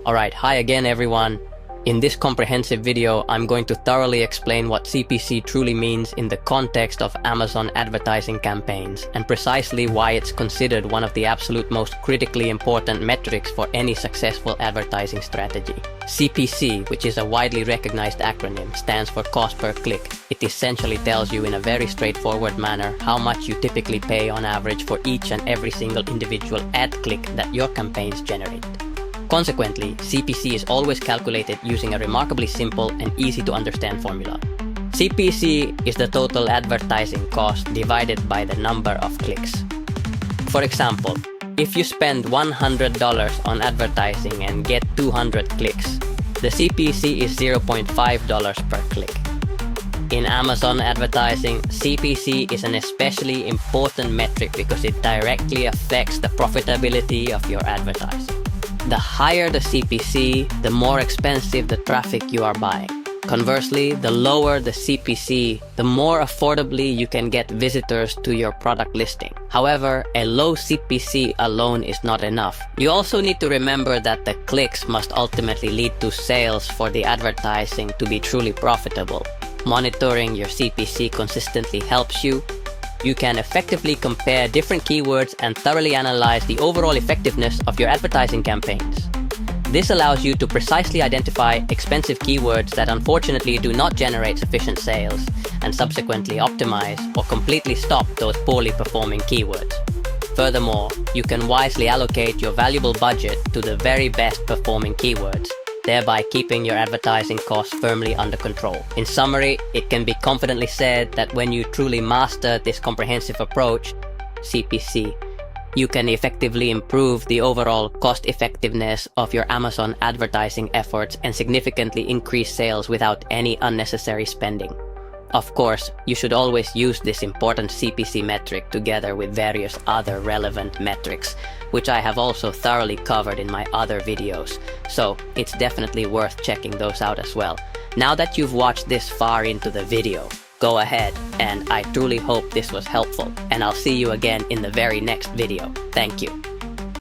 Alright, hi again everyone. In this comprehensive video, I'm going to thoroughly explain what CPC truly means in the context of Amazon advertising campaigns, and precisely why it's considered one of the absolute most critically important metrics for any successful advertising strategy. CPC, which is a widely recognized acronym, stands for cost per click. It essentially tells you in a very straightforward manner how much you typically pay on average for each and every single individual ad click that your campaigns generate. Consequently, CPC is always calculated using a remarkably simple and easy to understand formula. CPC is the total advertising cost divided by the number of clicks. For example, if you spend $100 on advertising and get 200 clicks, the CPC is $0.5 per click. In Amazon advertising, CPC is an especially important metric because it directly affects the profitability of your advertising. The higher the CPC, the more expensive the traffic you are buying. Conversely, the lower the CPC, the more affordably you can get visitors to your product listing. However, a low CPC alone is not enough. You also need to remember that the clicks must ultimately lead to sales for the advertising to be truly profitable. Monitoring your CPC consistently helps you. You can effectively compare different keywords and thoroughly analyze the overall effectiveness of your advertising campaigns. This allows you to precisely identify expensive keywords that unfortunately do not generate sufficient sales, and subsequently optimize or completely stop those poorly performing keywords. Furthermore, you can wisely allocate your valuable budget to the very best performing keywords, thereby keeping your advertising costs firmly under control. In summary, it can be confidently said that when you truly master this comprehensive approach, CPC, you can effectively improve the overall cost effectiveness of your Amazon advertising efforts and significantly increase sales without any unnecessary spending. Of course, you should always use this important CPC metric together with various other relevant metrics, which I have also thoroughly covered in my other videos, so it's definitely worth checking those out as well. Now that you've watched this far into the video, go ahead, and I truly hope this was helpful, and I'll see you again in the very next video. Thank you.